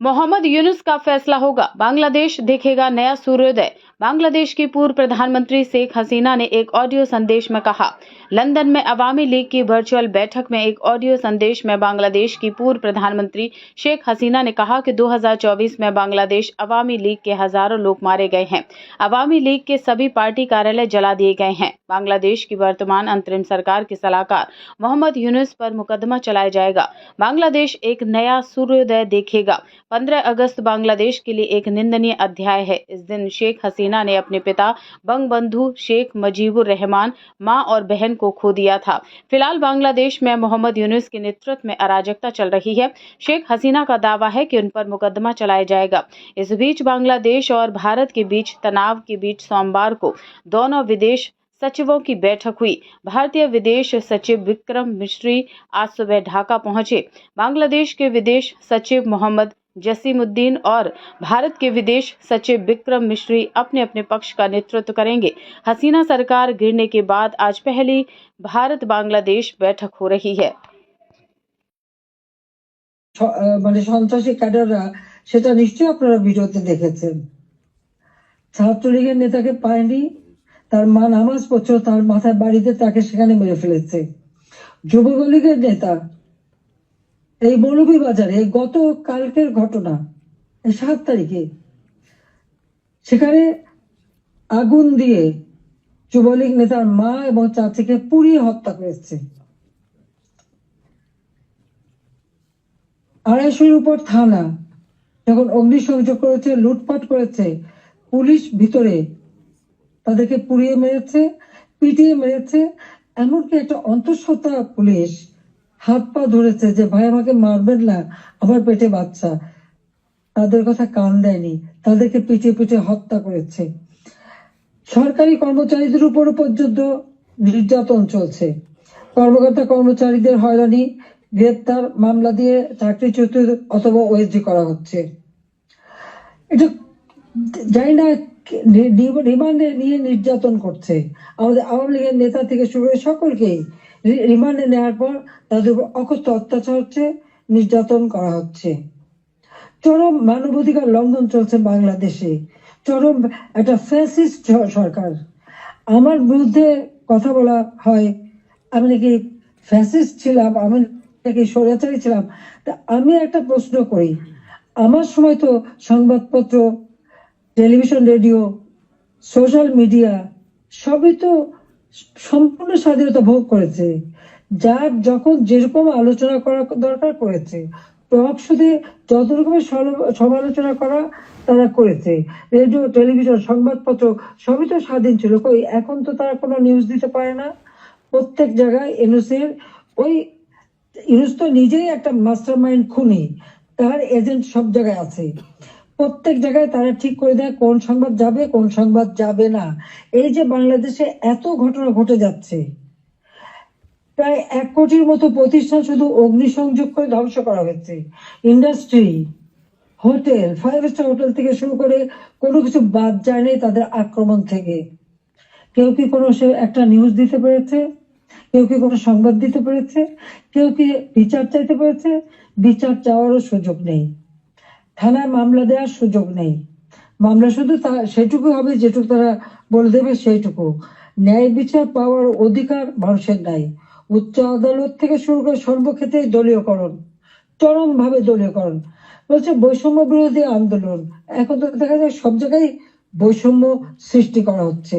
मोहम्मद यूनुस का फैसला होगा, बांग्लादेश देखेगा नया सूर्योदय। बांग्लादेश की पूर्व प्रधानमंत्री शेख हसीना ने एक ऑडियो संदेश में कहा। लंदन में अवामी लीग की वर्चुअल बैठक में एक ऑडियो संदेश में बांग्लादेश की पूर्व प्रधानमंत्री शेख हसीना ने कहा कि 2024 में बांग्लादेश अवामी लीग के हजारों लोग मारे गए हैं। अवामी लीग के सभी पार्टी कार्यालय जला दिए गए हैं। बांग्लादेश की वर्तमान अंतरिम सरकार के सलाहकार मोहम्मद यूनुस पर मुकदमा चलाया जाएगा। बांग्लादेश एक नया सूर्योदय देखेगा। 15 अगस्त बांग्लादेश के लिए एक निंदनीय अध्याय है। इस दिन शेख हसीना ने अपने पिता बंगबंधु शेख मुजीबुर रहमान, मां और बहन को खो दिया था। फिलहाल बांग्लादेश में मोहम्मद यूनुस के नेतृत्व में अराजकता चल रही है। शेख हसीना का दावा है कि उन पर मुकदमा चलाया जाएगा। इस बीच बांग्लादेश और भारत के बीच तनाव के बीच सोमवार को दोनों विदेश सचिवों की बैठक हुई। भारतीय विदेश सचिव विक्रम मिश्री आज सुबह ढाका पहुंचे। बांग्लादेश के विदेश सचिव मोहम्मद जसीमुद्दीन और भारत के विदेश सचिव विक्रम मिश्री अपने अपने पक्ष का नेतृत्व करेंगे। हसीना सरकार गिरने के बाद आज पहली भारत बांग्लादेश बैठक हो रही है। মানে সন্ত্রাসী ক্যাডাররা সেটা নিশ্চয়ই আপনারা ভিডিওতে দেখেছেন। ছাত্রলীগের নেতাকে পায়নি, তার মা নামাজ পড়ছিল, তার মাথায় বাড়িতে তাকে সেখানে মেরে ফেলেছে। যুবলীগের নেতা এই মৌলভীবাজারে গত কালকের ঘটনা 7 তারিখে সেখানে আগুন দিয়ে যুবলীগ নেতার মা এবং চাচিকে পুড়িয়ে হত্যা করেছে। 250-র উপর থানা যখন অগ্নিসংযোগ করেছে, লুটপাট করেছে, পুলিশ ভিতরে তাদেরকে পুড়িয়ে মেরেছে, পিটিয়ে মেরেছে। এমনকি একটা অন্তঃসত্ত্বা পুলিশ হাত পা ধরেছে যে ভাই আমাকে মারবেন না, আমার পেটে বাচ্চা। তাদের কথা কান দেয়নি, তাদেরকে পিটিয়ে পিটিয়ে হত্যা করেছে। সরকারি কর্মচারীদের উপর পর্যন্ত নির্যাতন চলছে। কর্মকর্তা কর্মচারীদের হয়রানি, গ্রেপ্তার, মামলা দিয়ে চাকরিচ্যুত অথবা ওএসডি করা হচ্ছে। এটা জানি না রিমান্ডে নিয়ে নির্যাতন করছে। আমাদের আওয়ামী লীগের নেতা থেকে শুরু করে সকলকেই রিমান্ডে নেওয়ার পর তাদের উপর অকথ্য অত্যাচার হচ্ছে, নির্যাতন করা হচ্ছে। চরম মানবাধিকার লঙ্ঘন চলছে বাংলাদেশে। চরম একটা ফ্যাসিস্ট সরকার। আমার বিরুদ্ধে কথা বলা হয় আমি নাকি ফ্যাসিস্ট ছিলাম, আমি নাকি স্বৈরাচারী ছিলাম। আমি একটা প্রশ্ন করি, আমার সময় তো সংবাদপত্র, টেলিভিশন, রেডিও, সোশ্যাল মিডিয়া সবই তো সম্পূর্ণ স্বাধীনতা ভোগ করেছে। যার যখন যেরকম আলোচনা করা দরকার করেছে। টক শোতে যত রকমের সমালোচনা করা তারা করেছে। রেডিও, টেলিভিশন, সংবাদপত্র সবই তো স্বাধীন ছিল। কই এখন তো তারা কোনো নিউজ দিতে পারে না। প্রত্যেক জায়গায় ইউনুস তো নিজেই একটা মাস্টার মাইন্ড খুনি, তার এজেন্ট সব জায়গায় আছে। প্রত্যেক জায়গায় তারা ঠিক করে দেয় কোন সংবাদ যাবে, কোন সংবাদ যাবে না। এই যে বাংলাদেশে এত ঘটনা ঘটে যাচ্ছে, প্রায় 1 কোটির মতো প্রতিষ্ঠান শুধু অগ্নিসংযোগ করে ধ্বংস করা হয়েছে। ইন্ডাস্ট্রি, হোটেল, 5 স্টার হোটেল থেকে শুরু করে কোনো কিছু বাদ যায়নি তাদের আক্রমণ থেকে। কেউ কি কোনো একটা নিউজ দিতে পেরেছে? কেউ কি কোনো সংবাদ দিতে পেরেছে? কেউ কি বিচার চাইতে পেরেছে? বিচার চাওয়ারও সুযোগ নেই, থানায় মামলা দেওয়ার সুযোগ নেই। মামলা শুধু সেটুকু হবে যেটুকু তারা বলে দেবে সেইটুকু। ন্যায় বিচার পাওয়ার অধিকার মানুষের নাই। উচ্চ আদালত থেকে শুরু করে সর্বক্ষেত্রে দলীয়করণ, চরম ভাবে দলীয়করণ। বলছে বৈষম্য বিরোধী আন্দোলন। এখন তো দেখা যায় সব জায়গায় বৈষম্য সৃষ্টি করা হচ্ছে।